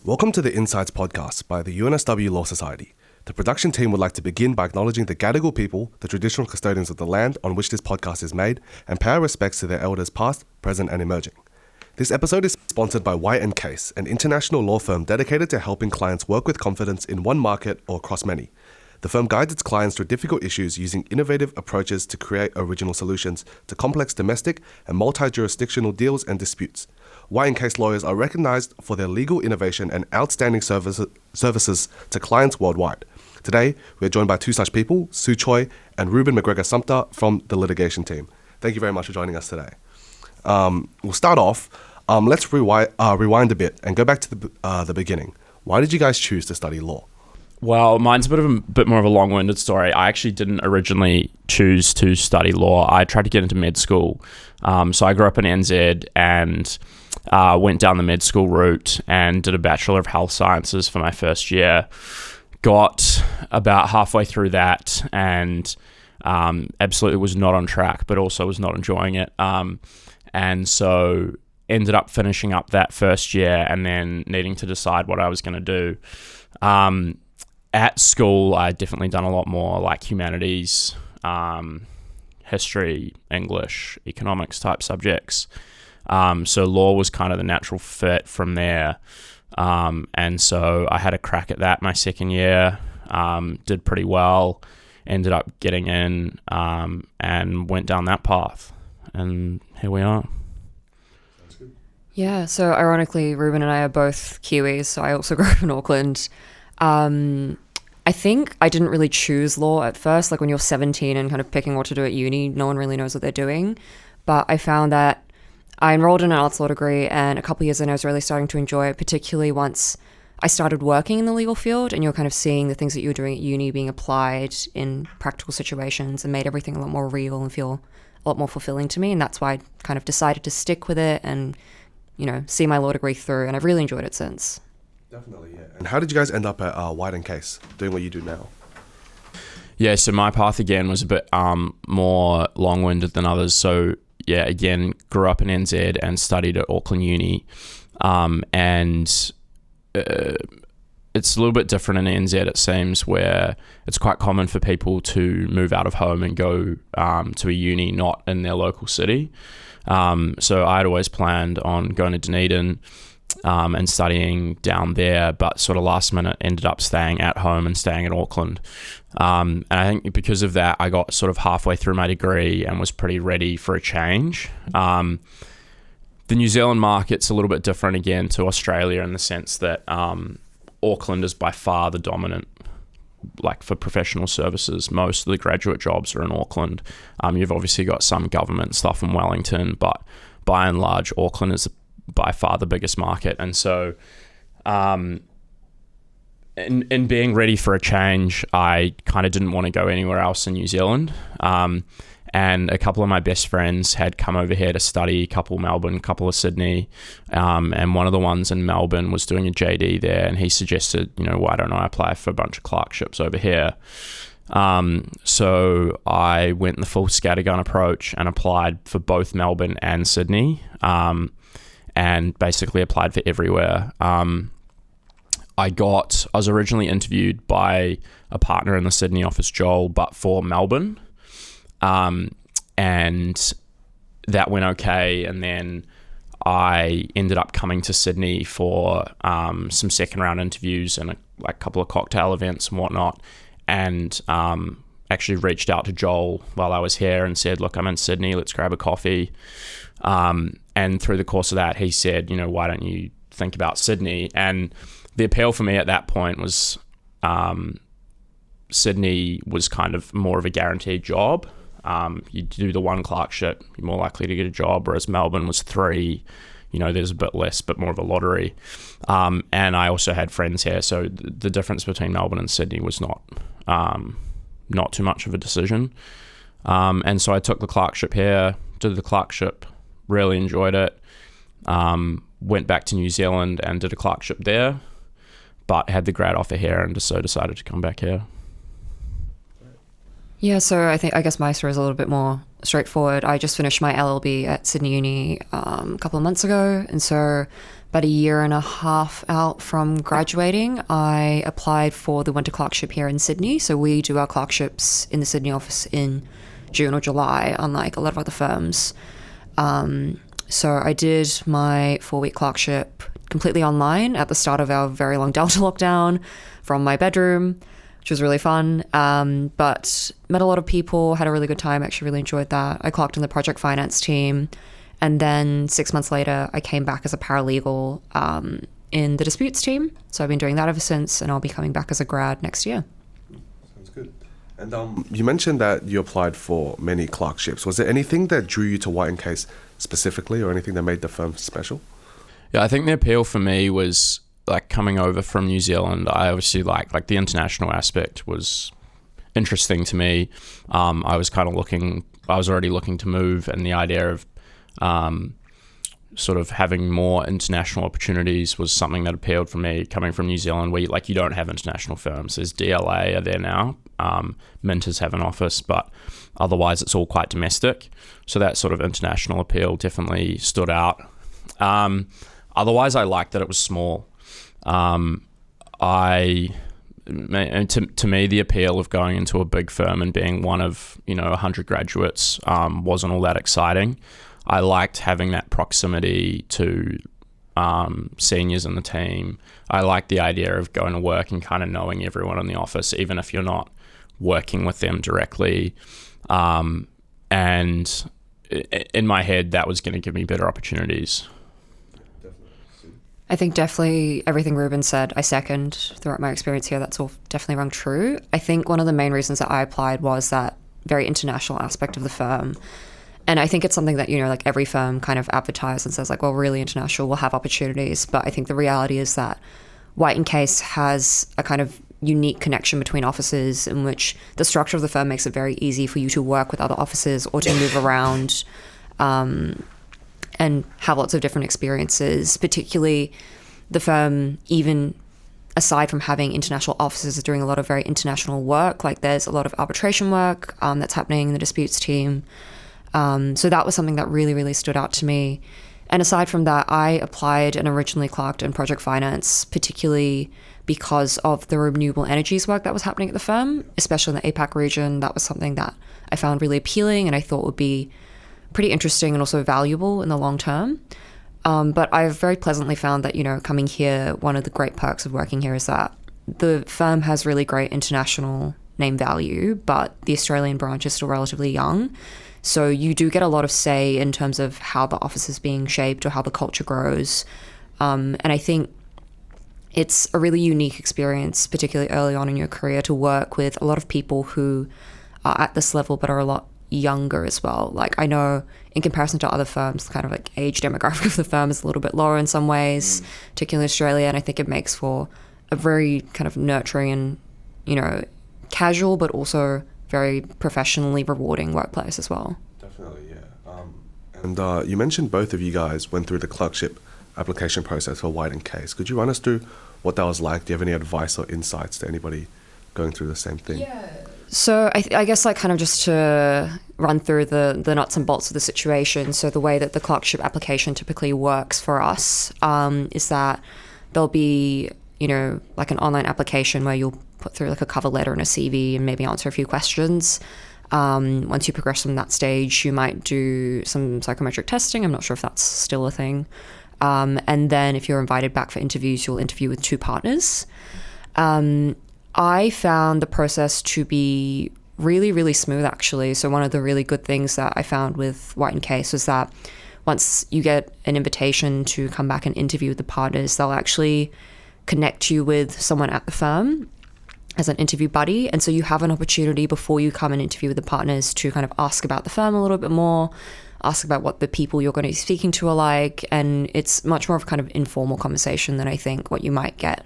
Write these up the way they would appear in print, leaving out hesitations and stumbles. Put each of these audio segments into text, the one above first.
Welcome to the InCites podcast by the UNSW Law Society. The production team would like to begin by acknowledging the Gadigal people, the traditional custodians of the land on which this podcast is made, and pay our respects to their elders past, present, and emerging. This episode is sponsored by White & Case, an international law firm dedicated to helping clients work with confidence in one market or across many. The firm guides its clients through difficult issues using innovative approaches to create original solutions to complex domestic and multi-jurisdictional deals and disputes. White & Case lawyers are recognized for their legal innovation and outstanding services to clients worldwide. Today, we're joined by two such people, Choi and Reuben McGregor-Sumpter from the Litigation team. Thank you very much for joining us today. We'll start off. Let's rewind a bit and go back to the beginning. Why did you guys choose to study law? Well, mine's a bit more of a long-winded story. I actually didn't originally choose to study law. I tried to get into med school. So I grew up in NZ and went down the med school route and did a Bachelor of Health Sciences for my first year. Got about halfway through that and absolutely was not on track, but also was not enjoying it. And so ended up finishing up that first year and then needing to decide what I was going to do. At school, I'd definitely done a lot more like humanities, history, English, economics type subjects. So law was kind of the natural fit from there. And so I had a crack at that my second year, did pretty well, ended up getting in and went down that path. And here we are. Yeah, so ironically, Reuben and I are both Kiwis, so I also grew up in Auckland. I think I didn't really choose law at first, like when you're 17 and kind of picking what to do at uni, no one really knows what they're doing. But I found that I enrolled in an arts law degree and a couple of years in I was really starting to enjoy it, particularly once I started working in the legal field and you're kind of seeing the things that you were doing at uni being applied in practical situations and made everything a lot more real and feel a lot more fulfilling to me. And that's why I kind of decided to stick with it and, you know, see my law degree through. And I've really enjoyed it since. Definitely, yeah. And how did you guys end up at White & Case, doing what you do now? Yeah, so my path again was a bit more long-winded than others. So yeah, again, grew up in NZ and studied at Auckland Uni. And it's a little bit different in NZ, it seems, where it's quite common for people to move out of home and go to a uni not in their local city. So I'd always planned on going to Dunedin and studying down there, but sort of last minute ended up staying at home and staying in Auckland. And I think because of that, I got sort of halfway through my degree and was pretty ready for a change. The New Zealand market's a little bit different again to Australia in the sense that Auckland is by far the dominant, like for professional services. Most of the graduate jobs are in Auckland. You've obviously got some government stuff in Wellington, but by and large, Auckland is by far the biggest market. And so in being ready for a change, I kind of didn't want to go anywhere else in New Zealand. And a couple of my best friends had come over here to study, a couple Melbourne, a couple of Sydney. And one of the ones in Melbourne was doing a JD there. And he suggested, you know, why don't I apply for a bunch of clerkships over here? So I went the full scattergun approach and applied for both Melbourne and Sydney. And basically applied for everywhere. I was originally interviewed by a partner in the Sydney office, Joel, but for Melbourne. And that went okay. And then I ended up coming to Sydney for some second round interviews and a couple of cocktail events and whatnot. And actually reached out to Joel while I was here and said, look, I'm in Sydney, let's grab a coffee. And through the course of that, he said, you know, why don't you think about Sydney? And the appeal for me at that point was Sydney was kind of more of a guaranteed job. You do the one clerkship, you're more likely to get a job, whereas Melbourne was 3. You know, there's a bit less, but more of a lottery. And I also had friends here, so the difference between Melbourne and Sydney was not too much of a decision. And so I took the clerkship here, did the clerkship, really enjoyed it. Went back to New Zealand and did a clerkship there, but had the grad offer here and so decided to come back here. Yeah, so I guess my story is a little bit more straightforward. I just finished my LLB at Sydney Uni a couple of months ago, and so about a year and a half out from graduating, I applied for the winter clerkship here in Sydney. So we do our clerkships in the Sydney office in June or July, unlike a lot of other firms. So I did my 4-week clerkship completely online at the start of our very long Delta lockdown from my bedroom, which was really fun. But met a lot of people, had a really good time, actually really enjoyed that. I clerked in the project finance team. And then 6 months later, I came back as a paralegal in the disputes team. So I've been doing that ever since, and I'll be coming back as a grad next year. Sounds good. And you mentioned that you applied for many clerkships. Was there anything that drew you to White & Case specifically, or anything that made the firm special? Yeah, I think the appeal for me was like coming over from New Zealand. I obviously like the international aspect was interesting to me. I was already looking to move, and the idea of sort of having more international opportunities was something that appealed for me, coming from New Zealand, where you don't have international firms. There's DLA are there now, Minters have an office, but otherwise it's all quite domestic. So that sort of international appeal definitely stood out. Otherwise, I liked that it was small. To me, the appeal of going into a big firm and being one of 100 graduates wasn't all that exciting. I liked having that proximity to seniors in the team. I liked the idea of going to work and kind of knowing everyone in the office, even if you're not working with them directly. And in my head, that was going to give me better opportunities. I think definitely everything Reuben said, I second throughout my experience here. That's all definitely rung true. I think one of the main reasons that I applied was that very international aspect of the firm. And I think it's something that, like every firm kind of advertises and says like, well, really international, we'll have opportunities. But I think the reality is that White & Case has a kind of unique connection between offices in which the structure of the firm makes it very easy for you to work with other offices or to move around and have lots of different experiences. Particularly the firm, even aside from having international offices, is doing a lot of very international work. Like there's a lot of arbitration work that's happening in the disputes team. So that was something that really, really stood out to me. And aside from that, I applied and originally clerked in project finance, particularly because of the renewable energies work that was happening at the firm, especially in the APAC region. That was something that I found really appealing and I thought would be pretty interesting and also valuable in the long term. But I've very pleasantly found that, coming here, one of the great perks of working here is that the firm has really great international name value, but the Australian branch is still relatively young. So you do get a lot of say in terms of how the office is being shaped or how the culture grows. And I think it's a really unique experience, particularly early on in your career, to work with a lot of people who are at this level but are a lot younger as well. Like I know in comparison to other firms, the kind of like age demographic of the firm is a little bit lower in some ways, particularly in Australia. And I think it makes for a very kind of nurturing and, casual, but also very professionally rewarding workplace as well. Definitely, yeah. And you mentioned both of you guys went through the clerkship application process for White & Case. Could you run us through what that was like? Do you have any advice or insights to anybody going through the same thing? Yeah. So I guess like kind of just to run through the nuts and bolts of the situation. So the way that the clerkship application typically works for us is that there'll be, like an online application where you'll put through like a cover letter and a CV and maybe answer a few questions. Once you progress from that stage, you might do some psychometric testing. I'm not sure if that's still a thing. And then if you're invited back for interviews, you'll interview with 2 partners. I found the process to be really, really smooth, actually. So one of the really good things that I found with White & Case was that once you get an invitation to come back and interview with the partners, they'll actually connect you with someone at the firm as an interview buddy. And so you have an opportunity before you come and interview with the partners to kind of ask about the firm a little bit more, ask about what the people you're going to be speaking to are like. And it's much more of a kind of informal conversation than I think what you might get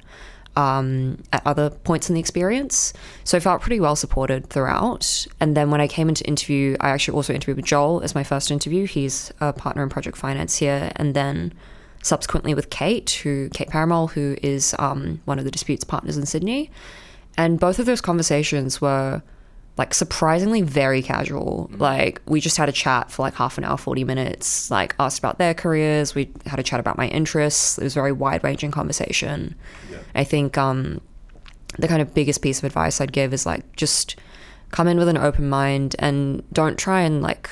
at other points in the experience. So I felt pretty well supported throughout. And then when I came into interview, I actually also interviewed with Joel as my first interview. He's a partner in project finance here. And then subsequently with Kate Paramol, who is one of the disputes partners in Sydney. And both of those conversations were like surprisingly very casual. Like we just had a chat for like half an hour, 40 minutes, like asked about their careers. We had a chat about my interests. It was a very wide ranging conversation. Yeah. I think the kind of biggest piece of advice I'd give is like just come in with an open mind and don't try and like,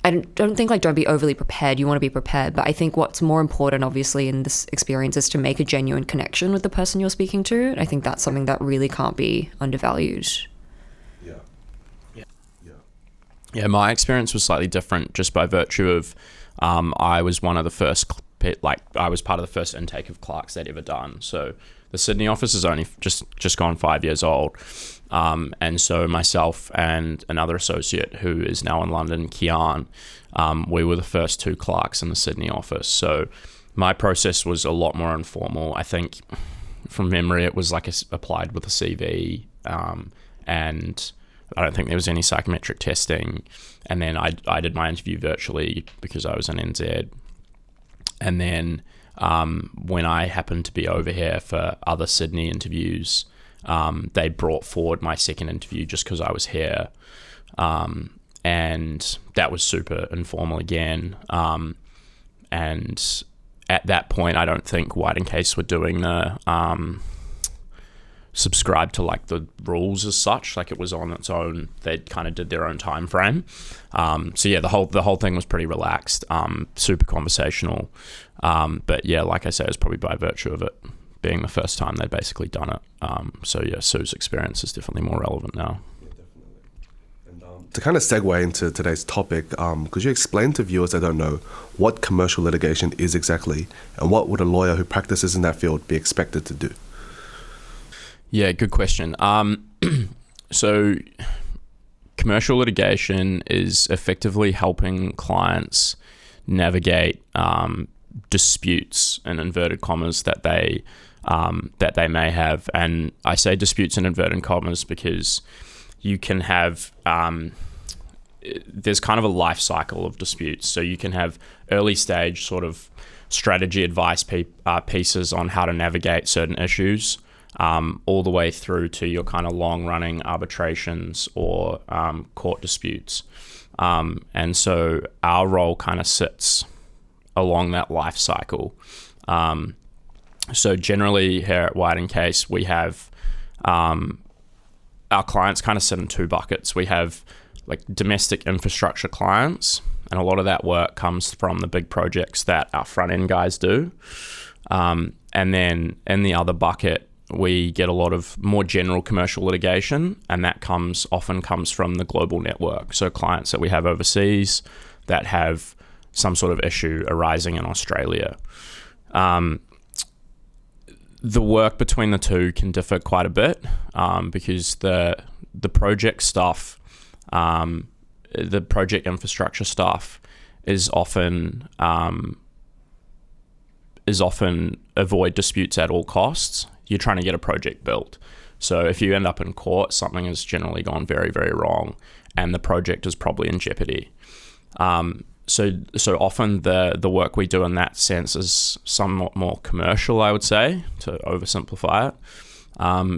I don't think like don't be overly prepared. You want to be prepared, but I think what's more important obviously in this experience is to make a genuine connection with the person you're speaking to. And I think that's something that really can't be undervalued. Yeah, my experience was slightly different just by virtue of I was one of the first, I was part of the first intake of clerks they'd ever done. So the Sydney office is only just gone 5 years old. And so myself and another associate who is now in London, Kian, we were the first two clerks in the Sydney office. So my process was a lot more informal. I think from memory, it was like applied with a CV, and I don't think there was any psychometric testing. And then I did my interview virtually because I was in NZ. And then when I happened to be over here for other Sydney interviews, they brought forward my second interview just because I was here. And that was super informal again. And at that point, I don't think White and Case were doing the subscribe to like the rules as such. Like it was on its own. They kind of did their own time frame. So yeah, the whole thing was pretty relaxed, super conversational. But yeah, like I say, it's probably by virtue of it being the first time they'd basically done it. So yeah, Sue's experience is definitely more relevant now. To kind of segue into today's topic, could you explain to viewers that don't know what commercial litigation is exactly, and what would a lawyer who practices in that field be expected to do? Yeah, good question. So commercial litigation is effectively helping clients navigate disputes, in inverted commas, that they may have. And I say disputes in inverted commas because you can have there's kind of a life cycle of disputes. So you can have early stage sort of strategy advice pieces on how to navigate certain issues, all the way through to your kind of long running arbitrations or court disputes. And so our role kind of sits along that life cycle. So generally here at White and Case, we have our clients kind of sit in two buckets. We have like domestic infrastructure clients, and a lot of that work comes from the big projects that our front end guys do. And then in the other bucket, we get a lot of more general commercial litigation, and that often comes from the global network. So clients that we have overseas that have some sort of issue arising in Australia. The work between the two can differ quite a bit because the project stuff, the project infrastructure stuff is often avoid disputes at all costs. You're trying to get a project built. So if you end up in court, something has generally gone very, very wrong, and the project is probably in jeopardy. So often the work we do in that sense is somewhat more commercial, I would say, to oversimplify it,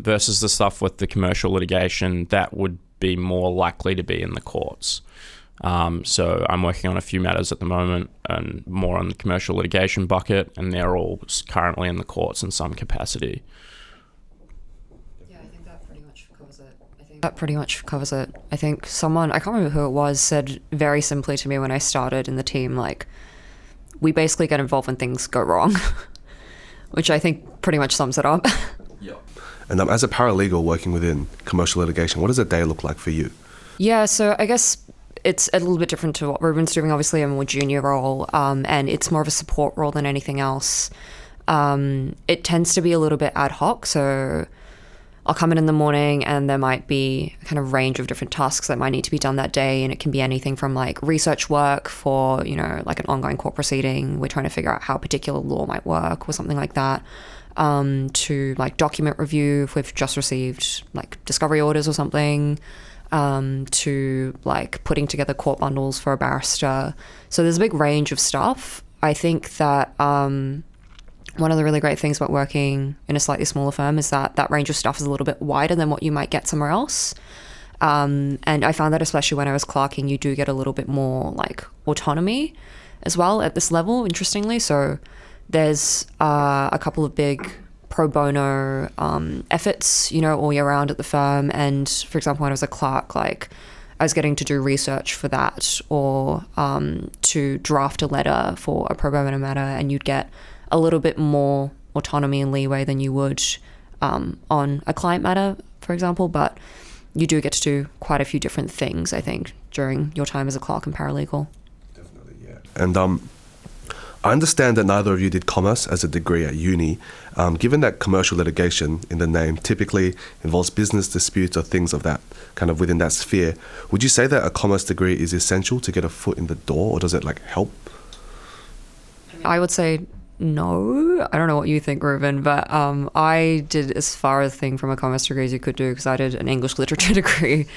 versus the stuff with the commercial litigation that would be more likely to be in the courts. So I'm working on a few matters at the moment and more on the commercial litigation bucket, and they're all currently in the courts in some capacity. Yeah, I think that pretty much covers it. I think someone, I can't remember who it was, said very simply to me when I started in the team, like, we basically get involved when things go wrong, which I think pretty much sums it up. Yeah. And as a paralegal working within commercial litigation, what does a day look like for you? Yeah, so I guess it's a little bit different to what Reuben's doing. Obviously, I'm a more junior role, and it's more of a support role than anything else. It tends to be a little bit ad hoc, so I'll come in the morning and there might be a kind of range of different tasks that might need to be done that day, and it can be anything from like research work for, like an ongoing court proceeding. We're trying to figure out how a particular law might work or something like that, to like document review if we've just received like discovery orders or something, to like putting together court bundles for a barrister. So there's a big range of stuff. I think that one of the really great things about working in a slightly smaller firm is that that range of stuff is a little bit wider than what you might get somewhere else. And I found that especially when I was clerking, you do get a little bit more like autonomy as well at this level, interestingly. So there's a couple of big pro bono efforts, all year round at the firm. And for example, when I was a clerk, like I was getting to do research for that, or to draft a letter for a pro bono matter, and you'd get a little bit more autonomy and leeway than you would on a client matter, for example. But you do get to do quite a few different things, I think, during your time as a clerk and paralegal. Definitely, yeah. And I understand that neither of you did commerce as a degree at uni. Given that commercial litigation in the name typically involves business disputes or things of that kind of within that sphere, would you say that a commerce degree is essential to get a foot in the door, or does it like help? I would say no. I don't know what you think, Reuben, but I did as far a thing from a commerce degree as you could do, because I did an English literature degree.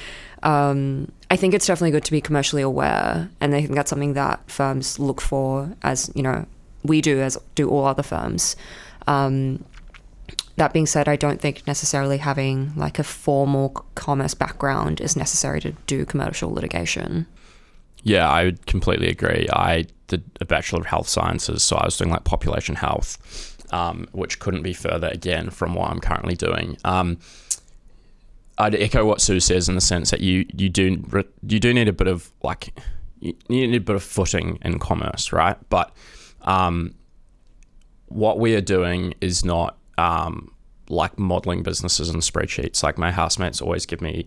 I think it's definitely good to be commercially aware, and I think that's something that firms look for, as we do, as do all other firms. That being said, I don't think necessarily having like a formal commerce background is necessary to do commercial litigation. Yeah, I would completely agree. I did a Bachelor of Health Sciences, so I was doing like population health, which couldn't be further again from what I'm currently doing. I'd echo what Sue says in the sense that you do need a bit of you need a bit of footing in commerce, right? But what we are doing is not like modeling businesses in spreadsheets. Like my housemates always give me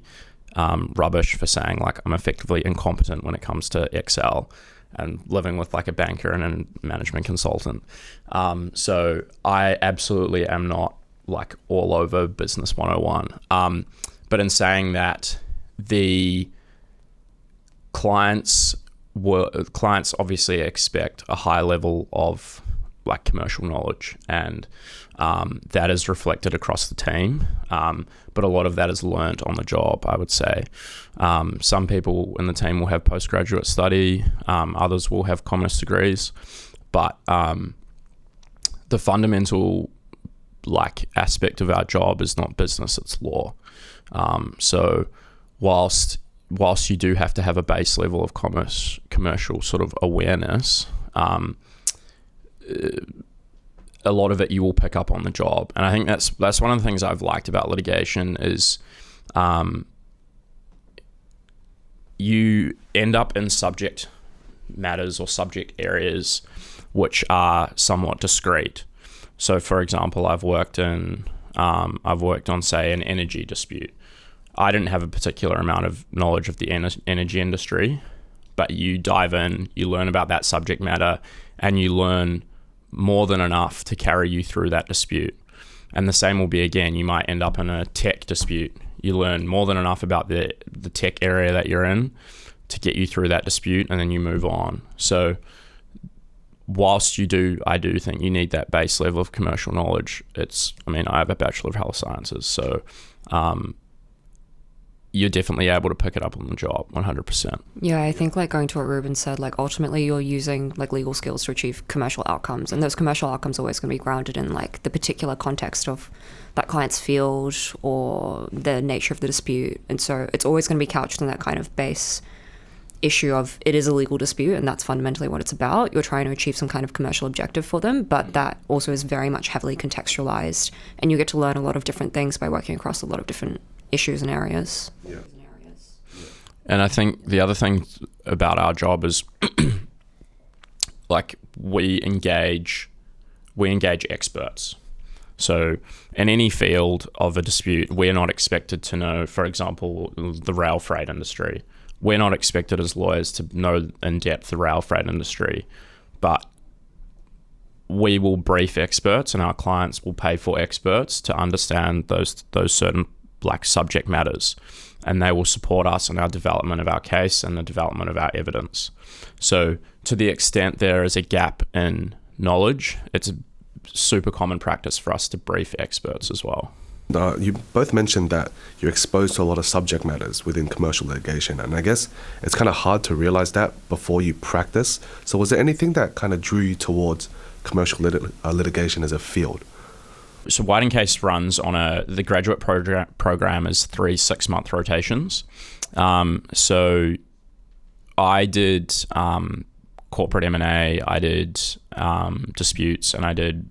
rubbish for saying like I'm effectively incompetent when it comes to Excel and living with like a banker and a management consultant. So I absolutely am not like all over business 101. But in saying that, the clients obviously expect a high level of like commercial knowledge, and that is reflected across the team. But a lot of that is learnt on the job, I would say. Some people in the team will have postgraduate study, others will have commerce degrees, but the fundamental like aspect of our job is not business, it's law. So whilst you do have to have a base level of commercial sort of awareness, a lot of it you will pick up on the job. And I think that's one of the things I've liked about litigation is you end up in subject matters or subject areas which are somewhat discrete. So for example, I've worked on, say, an energy dispute. I didn't have a particular amount of knowledge of the energy industry, but you dive in, you learn about that subject matter, and you learn more than enough to carry you through that dispute. And the same will be again, you might end up in a tech dispute. You learn more than enough about the tech area that you're in to get you through that dispute, and then you move on. So whilst I do think you need that base level of commercial knowledge. I have a Bachelor of Health Sciences, so you're definitely able to pick it up on the job 100%. Yeah, I think like going to what Reuben said, like ultimately you're using like legal skills to achieve commercial outcomes, and those commercial outcomes are always going to be grounded in like the particular context of that client's field or the nature of the dispute. And so it's always going to be couched in that kind of base issue of it is a legal dispute, and that's fundamentally what it's about. You're trying to achieve some kind of commercial objective for them, but that also is very much heavily contextualized, and you get to learn a lot of different things by working across a lot of different issues and areas. Yeah. And I think the other thing about our job is like we engage experts. So in any field of a dispute, we're not expected to know, for example, the rail freight industry. We're not expected as lawyers to know in depth the rail freight industry, but we will brief experts, and our clients will pay for experts to understand those certain like subject matters, and they will support us in our development of our case and the development of our evidence. So to the extent there is a gap in knowledge, it's a super common practice for us to brief experts as well. You both mentioned that you're exposed to a lot of subject matters within commercial litigation, and I guess it's kind of hard to realize that before you practice. So was there anything that kind of drew you towards commercial litigation as a field? So Whiting Case runs on the graduate program is 3 6-month rotations. So I did corporate M&A, I did disputes, and I did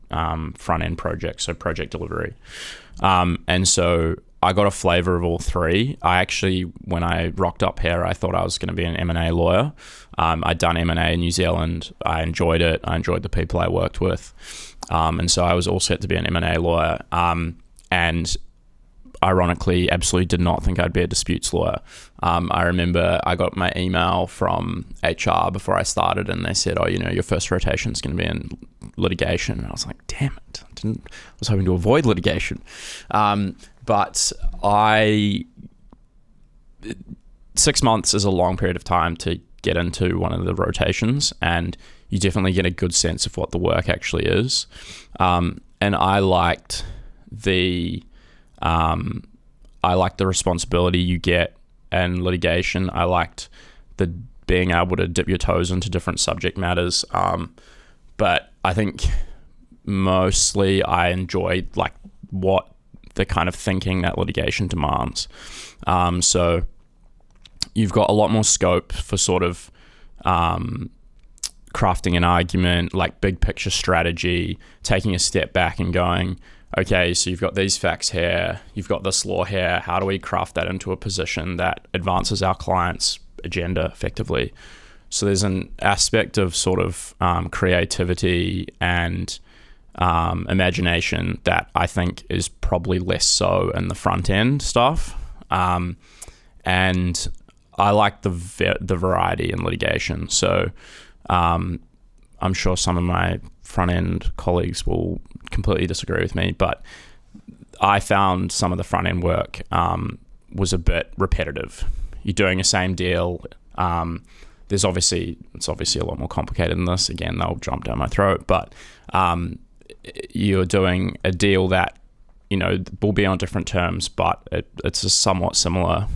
front end projects, so project delivery. And so I got a flavor of all three. I actually, when I rocked up here, I thought I was going to be an M&A lawyer. I'd done M&A in New Zealand. I enjoyed it. I enjoyed the people I worked with. And so I was all set to be an M&A lawyer. And ironically, absolutely did not think I'd be a disputes lawyer. I remember I got my email from HR before I started, and they said, your first rotation is going to be in litigation. And I was like, damn it. I was hoping to avoid litigation. But 6 months is a long period of time to get into one of the rotations, and you definitely get a good sense of what the work actually is. And I liked the responsibility you get in litigation. I liked the being able to dip your toes into different subject matters. But I think mostly I enjoyed what the kind of thinking that litigation demands. So you've got a lot more scope for sort of crafting an argument, like big picture strategy, taking a step back and going, okay, so you've got these facts here, you've got this law here, how do we craft that into a position that advances our client's agenda effectively? So there's an aspect of sort of creativity and imagination that I think is probably less so in the front end stuff. And I like the variety in litigation. So I'm sure some of my front end colleagues will completely disagree with me, but I found some of the front end work was a bit repetitive. You're doing the same deal. It's obviously a lot more complicated than this. Again, they'll jump down my throat, but you're doing a deal that will be on different terms, but it's a somewhat similar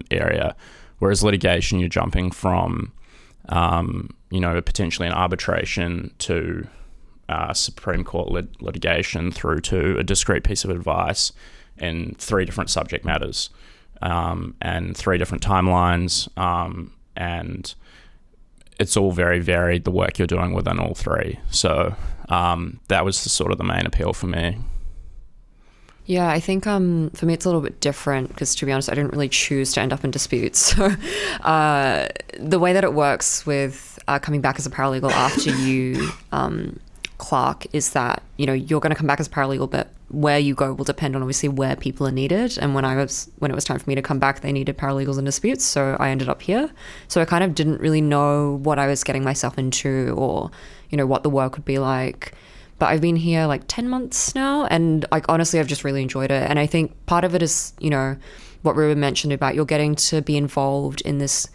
area. Whereas litigation, you're jumping from potentially an arbitration to Supreme Court litigation through to a discrete piece of advice in 3 different subject matters and 3 different timelines, and it's all very varied, the work you're doing within all 3. So that was sort of the main appeal for me. Yeah, I think for me it's a little bit different because, to be honest, I didn't really choose to end up in disputes. So the way that it works with coming back as a paralegal after you clerk is that, you're going to come back as a paralegal, but where you go will depend on obviously where people are needed. And when it was time for me to come back, they needed paralegals in disputes. So I ended up here. So I kind of didn't really know what I was getting myself into or, what the work would be like. But I've been here 10 months now, and honestly, I've just really enjoyed it. And I think part of it is, what Reuben mentioned about you're getting to be involved in this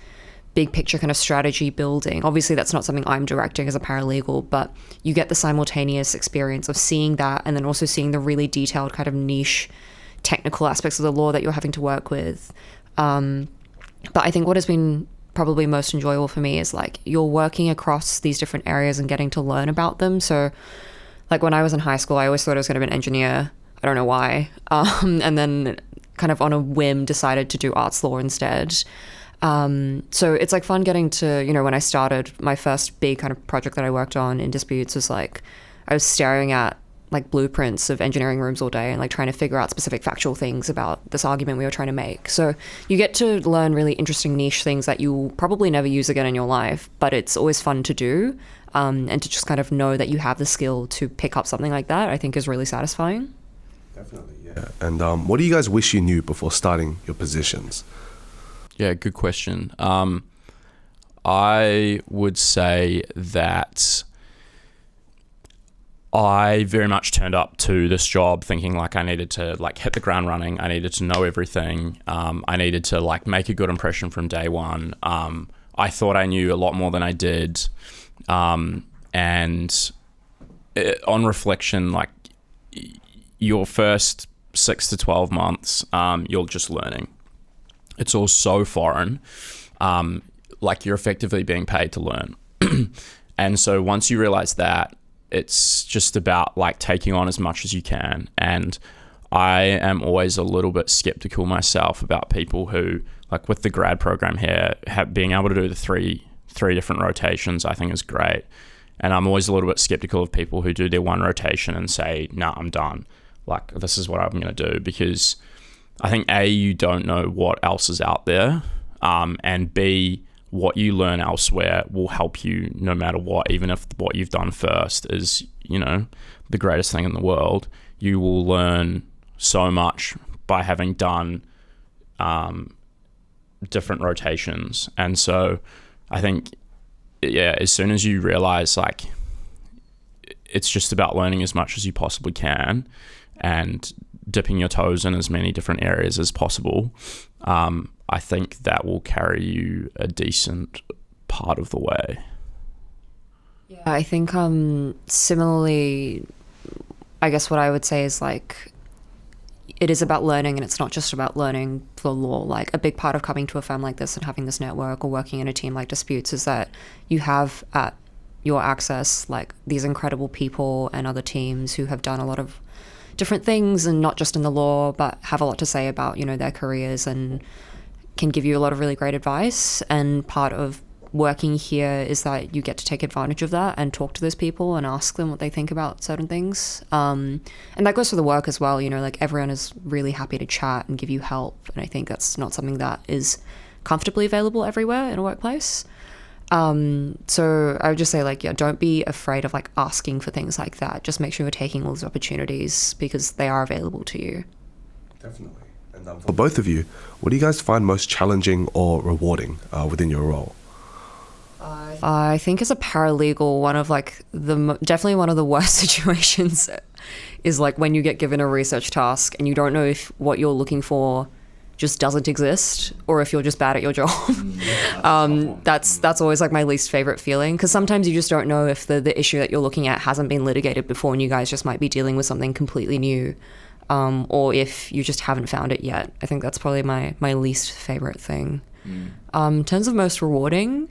big picture kind of strategy building. Obviously, that's not something I'm directing as a paralegal, but you get the simultaneous experience of seeing that and then also seeing the really detailed kind of niche technical aspects of the law that you're having to work with. But I think what has been probably most enjoyable for me is you're working across these different areas and getting to learn about them. So when I was in high school, I always thought I was going to be an engineer. I don't know why. And then kind of on a whim decided to do arts law instead. So it's fun getting to, when I started, my first big kind of project that I worked on in disputes was I was staring at blueprints of engineering rooms all day and trying to figure out specific factual things about this argument we were trying to make. So you get to learn really interesting niche things that you'll probably never use again in your life, but it's always fun to do. And to just kind of know that you have the skill to pick up something like that, I think is really satisfying. Definitely, yeah. And what do you guys wish you knew before starting your positions? Yeah, good question. I would say that I very much turned up to this job thinking I needed to hit the ground running. I needed to know everything. I needed to make a good impression from day one. I thought I knew a lot more than I did. On reflection, your first 6 to 12 months, you're just learning. It's all so foreign. You're effectively being paid to learn. And so once you realize that, it's just about like taking on as much as you can. And I am always a little bit skeptical myself about people who, like with the grad program here, being able to do the three different rotations, I think is great. And I'm always a little bit skeptical of people who do their one rotation and say, nah, I'm done. Like, this is what I'm going to do. Because I think A, you don't know what else is out there. And B, what you learn elsewhere will help you no matter what. Even if what you've done first is, you know, the greatest thing in the world, you will learn so much by having done different rotations. And so I think, yeah, as soon as you realize like it's just about learning as much as you possibly can and dipping your toes in as many different areas as possible, I think that will carry you a decent part of the way. Yeah, I think similarly, I guess what I would say is like, it is about learning, and it's not just about learning the law. Like, a big part of coming to a firm like this and having this network or working in a team like Disputes is that you have at your access like these incredible people and other teams who have done a lot of different things, and not just in the law, but have a lot to say about, you know, their careers and can give you a lot of really great advice. And part of working here is that you get to take advantage of that and talk to those people and ask them what they think about certain things. And that goes for the work as well. You know, like, everyone is really happy to chat and give you help. And I think that's not something that is comfortably available everywhere in a workplace. So I would just say, like, yeah, don't be afraid of like asking for things like that. Just make sure you're taking all those opportunities because they are available to you. Definitely. And for both of you, what do you guys find most challenging or rewarding within your role? I think as a paralegal, one of like definitely one of the worst situations is like when you get given a research task and you don't know if what you're looking for just doesn't exist or if you're just bad at your job. That's always like my least favorite feeling, because sometimes you just don't know if the issue that you're looking at hasn't been litigated before and you guys just might be dealing with something completely new, or if you just haven't found it yet. I think that's probably my least favorite thing. In terms of most rewarding,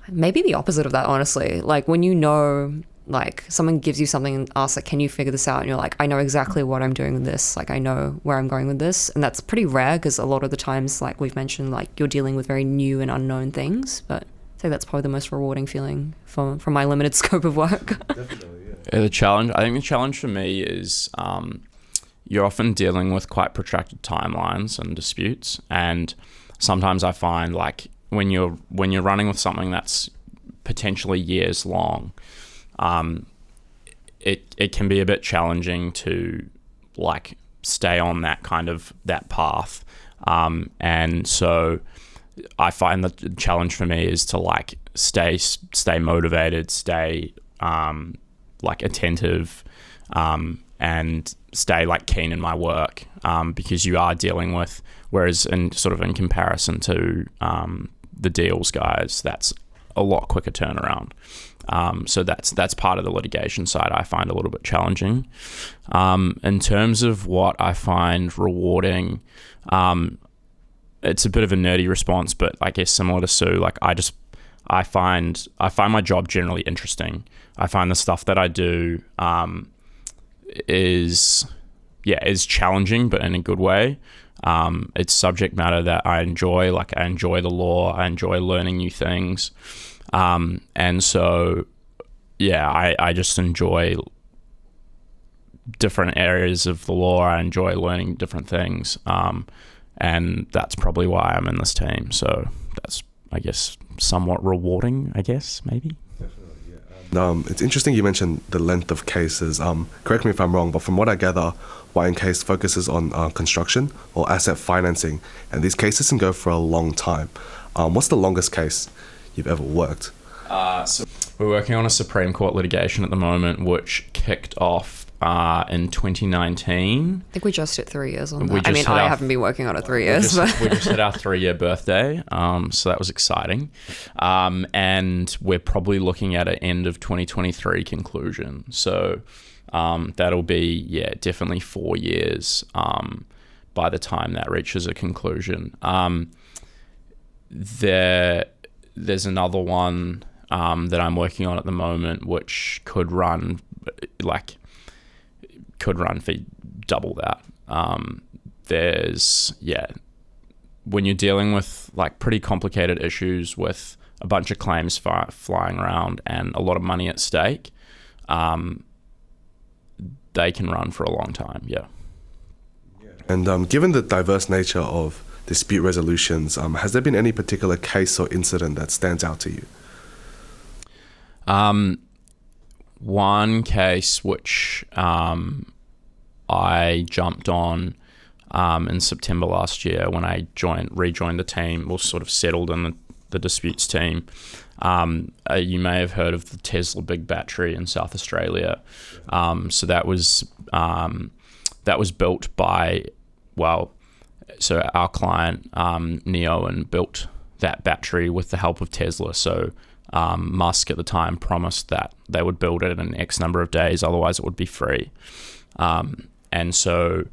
maybe the opposite of that, honestly. Like, when you know, like, someone gives you something and asks, like, can you figure this out? And you're like, I know exactly what I'm doing with this. Like, I know where I'm going with this. And that's pretty rare, because a lot of the times, like we've mentioned, like, you're dealing with very new and unknown things. But I'd say that's probably the most rewarding feeling from my limited scope of work. Definitely, yeah. I think the challenge for me is you're often dealing with quite protracted timelines and disputes. And sometimes I find, like, when you're running with something that's potentially years long, it can be a bit challenging to like stay on that path. And so I find that the challenge for me is to like stay motivated, stay like attentive, and stay like keen in my work, because you are dealing with, whereas in comparison to the deals guys, that's a lot quicker turnaround. So that's part of the litigation side I find a little bit challenging. In terms of what I find rewarding, it's a bit of a nerdy response, but I guess similar to Sue, like I find my job generally interesting. I find the stuff that I do is challenging, but in a good way. It's subject matter that I enjoy. Like, I enjoy the law. I enjoy learning new things. And so, yeah, I just enjoy different areas of the law. I enjoy learning different things. And that's probably why I'm in this team. So that's, I guess, somewhat rewarding, I guess, maybe. It's interesting you mentioned the length of cases. Correct me if I'm wrong, but from what I gather, White & Case focuses on construction or asset financing, and these cases can go for a long time. What's the longest case you've ever worked? So we're working on a Supreme Court litigation at the moment, which kicked off in 2019. I think we just hit 3 years on that. I mean, I haven't been working on it 3 years. We just hit our 3-year birthday, so that was exciting. And we're probably looking at an end of 2023 conclusion. So that'll be, definitely 4 years by the time that reaches a conclusion. There's another one that I'm working on at the moment, which could run for double that. When you're dealing with like pretty complicated issues with a bunch of claims flying around and a lot of money at stake, they can run for a long time. Yeah. And given the diverse nature of dispute resolutions, has there been any particular case or incident that stands out to you? One case which I jumped on in September last year when I rejoined the team, or sort of settled in the disputes team. You may have heard of the Tesla big battery in South Australia. So that was built by, so our client Neoen built that battery with the help of Tesla. So Musk at the time promised that they would build it in X number of days, otherwise it would be free. And so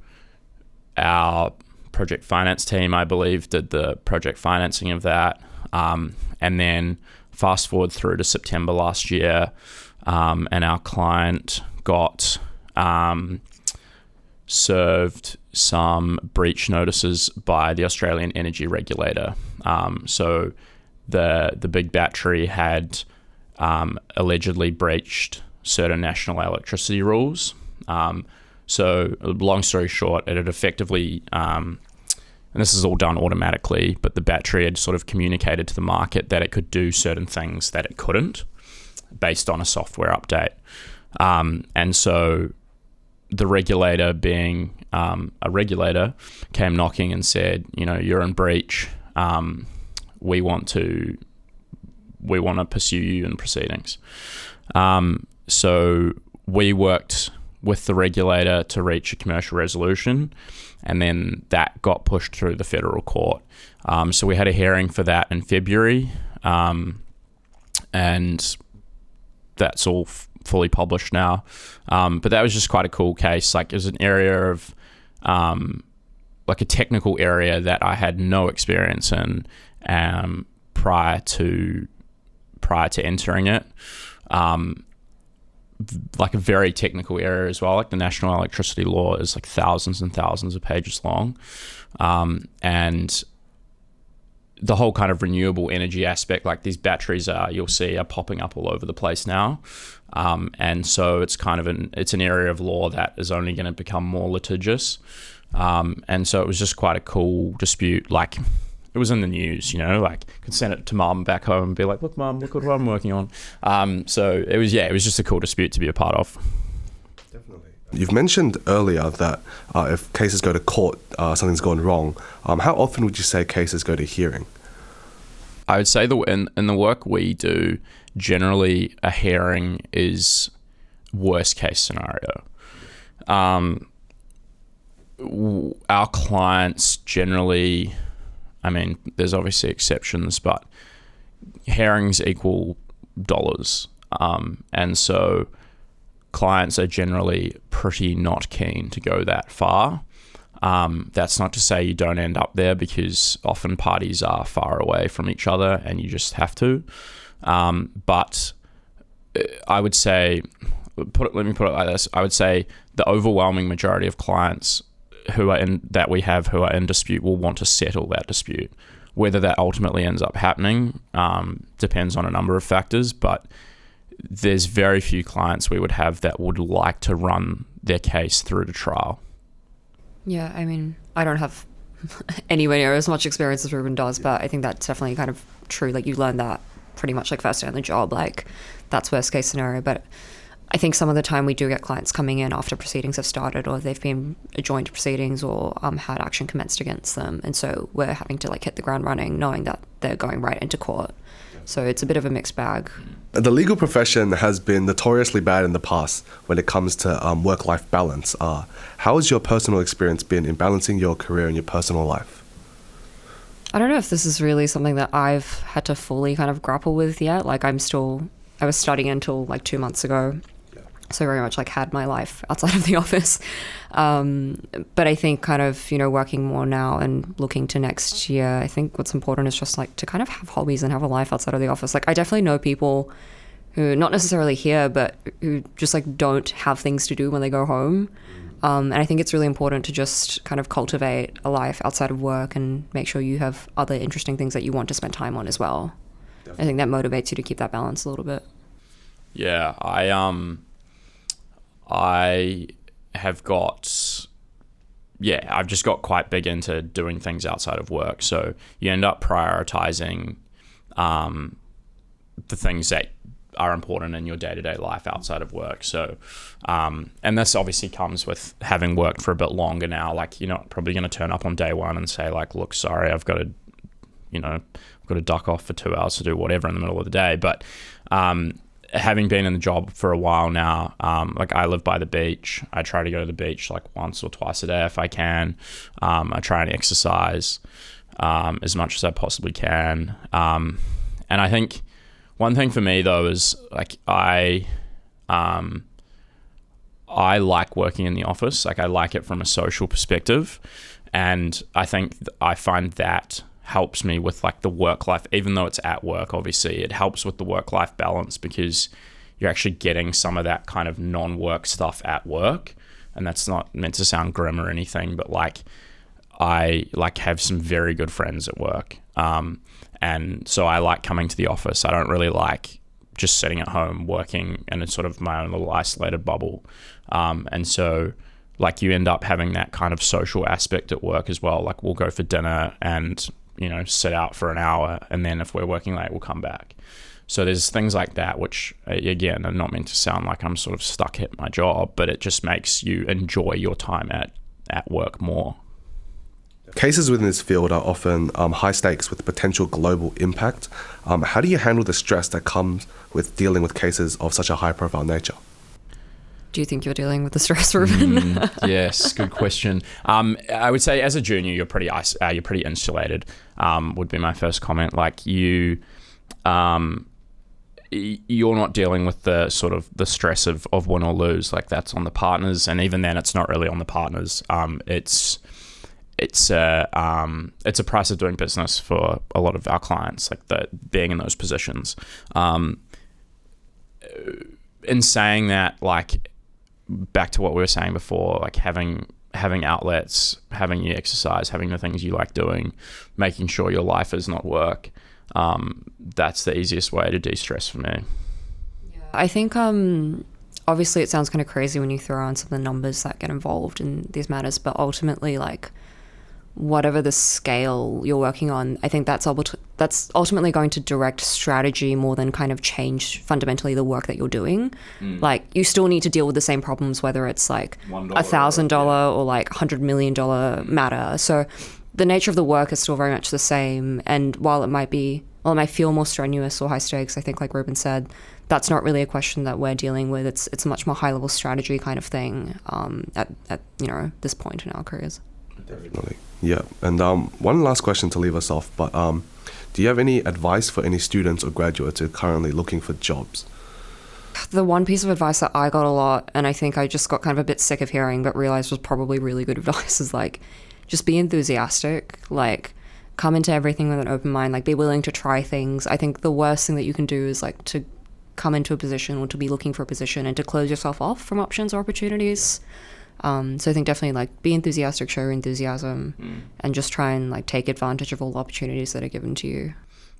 our project finance team, I believe, did the project financing of that. And then fast forward through to September last year, and our client got served some breach notices by the Australian energy regulator. So the big battery had allegedly breached certain national electricity rules. So long story short, it had effectively, and this is all done automatically, but the battery had sort of communicated to the market that it could do certain things that it couldn't based on a software update. And so the regulator, being a regulator, came knocking and said, you're in breach. We want to pursue you in proceedings. So we worked with the regulator to reach a commercial resolution, and then that got pushed through the federal court. So we had a hearing for that in February, and that's all fully published now. But that was just quite a cool case. Like, it was an area of, like a technical area that I had no experience in prior to entering it. Like a very technical area as well. Like the national electricity law is like thousands and thousands of pages long. And the whole kind of renewable energy aspect, like these batteries you'll see are popping up all over the place now. And so it's kind of it's an area of law that is only going to become more litigious. And so it was just quite a cool dispute. Like, it was in the news, like could send it to mum back home and be like, look, mum, look what I'm working on. So it was just a cool dispute to be a part of. Definitely. You've mentioned earlier that if cases go to court, something's gone wrong. How often would you say cases go to hearing? I would say that in the work we do, generally a hearing is worst case scenario. Our clients generally, I mean, there's obviously exceptions, but hearings equal dollars. And so clients are generally pretty not keen to go that far. That's not to say you don't end up there, because often parties are far away from each other and you just have to. But I would say, let me put it like this. I would say the overwhelming majority of clients who are in dispute will want to settle that dispute. Whether that ultimately ends up happening depends on a number of factors, but there's very few clients we would have that would like to run their case through to trial. Yeah, I mean, I don't have anywhere near as much experience as Reuben does, but I think that's definitely kind of true. Like, you learn that pretty much like first day on the job, like that's worst case scenario. But I think some of the time we do get clients coming in after proceedings have started, or they've been adjoined to proceedings, or had action commenced against them. And so we're having to like hit the ground running, knowing that they're going right into court. So it's a bit of a mixed bag. The legal profession has been notoriously bad in the past when it comes to work-life balance. How has your personal experience been in balancing your career and your personal life? I don't know if this is really something that I've had to fully kind of grapple with yet. Like, I was studying until like 2 months ago. So very much like had my life outside of the office. But I think kind of, working more now and looking to next year, I think what's important is just like to kind of have hobbies and have a life outside of the office. Like I definitely know people who, not necessarily here, but who just like don't have things to do when they go home. And I think it's really important to just kind of cultivate a life outside of work and make sure you have other interesting things that you want to spend time on as well. Definitely. I think that motivates you to keep that balance a little bit. Yeah, I've just got quite big into doing things outside of work. So you end up prioritizing the things that are important in your day-to-day life outside of work. So, and this obviously comes with having worked for a bit longer now. Like, you're not probably going to turn up on day one and say like, look, sorry, I've got to duck off for 2 hours to do whatever in the middle of the day. But having been in the job for a while now, like I live by the beach. I try to go to the beach like once or twice a day if I can. I try and exercise as much as I possibly can. And I think one thing for me though is like I like working in the office. Like I like it from a social perspective, and I think I find that helps me with like the work life, even though it's at work. Obviously it helps with the work life balance because you're actually getting some of that kind of non-work stuff at work. And that's not meant to sound grim or anything, but like I like have some very good friends at work. And so I like coming to the office. I don't really like just sitting at home working in a sort of my own little isolated bubble. And so like you end up having that kind of social aspect at work as well. Like we'll go for dinner and, sit out for an hour. And then if we're working late, we'll come back. So there's things like that, which again, are not meant to sound like I'm sort of stuck at my job, but it just makes you enjoy your time at work more. Cases within this field are often high stakes with potential global impact. How do you handle the stress that comes with dealing with cases of such a high profile nature? Do you think you're dealing with the stress, Reuben? Yes, good question. I would say as a junior, you're pretty insulated. Would be my first comment. Like you're not dealing with the sort of the stress of win or lose. Like that's on the partners, and even then, it's not really on the partners. It's a price of doing business for a lot of our clients, like being in those positions. In saying that, like back to what we were saying before, like having outlets, having you exercise, having the things you like doing, making sure your life is not work. That's the easiest way to de-stress for me. Yeah. I think obviously it sounds kind of crazy when you throw on some of the numbers that get involved in these matters, but ultimately like whatever the scale you're working on, I think that's ultimately going to direct strategy more than kind of change fundamentally the work that you're doing. Like you still need to deal with the same problems, whether it's like $1,000 or like $100 million matter. So the nature of the work is still very much the same. And while it might feel more strenuous or high stakes, I think like Reuben said, that's not really a question that we're dealing with. It's a much more high level strategy kind of thing at this point in our careers. Definitely. Yeah. And one last question to leave us off, but do you have any advice for any students or graduates who are currently looking for jobs? The one piece of advice that I got a lot, and I think I just got kind of a bit sick of hearing, but realized was probably really good advice, is like, just be enthusiastic, like come into everything with an open mind, like be willing to try things. I think the worst thing that you can do is like to come into a position or to be looking for a position and to close yourself off from options or opportunities. So I think definitely like be enthusiastic, show your enthusiasm, and just try and like take advantage of all the opportunities that are given to you.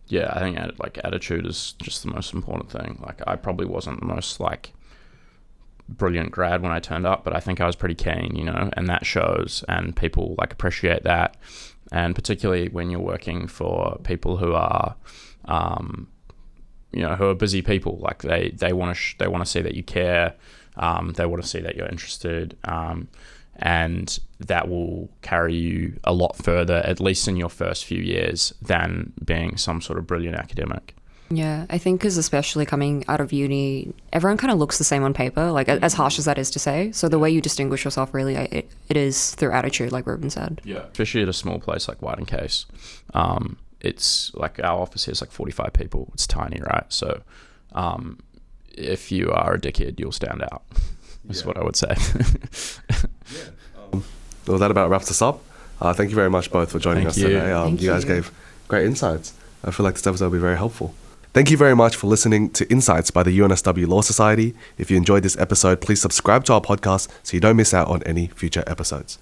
Yeah, I think like attitude is just the most important thing. Like I probably wasn't the most like brilliant grad when I turned up, but I think I was pretty keen, and that shows, and people like appreciate that. And particularly when you're working for people who are, who are busy people, like they want to see that you care. They want to see that you're interested, and that will carry you a lot further, at least in your first few years, than being some sort of brilliant academic. Yeah, I think because especially coming out of uni, everyone kind of looks the same on paper, like as harsh as that is to say. So the way you distinguish yourself really, it is through attitude, like Reuben said. Yeah, especially at a small place like White & Case. It's like our office here is like 45 people. It's tiny, right? So if you are a dickhead, you'll stand out. That's what I would say. Well, that about wraps us up. Thank you very much both for joining us today. You guys gave great insights. I feel like this episode will be very helpful. Thank you very much for listening to InCites by the UNSW Law Society. If you enjoyed this episode, please subscribe to our podcast so you don't miss out on any future episodes.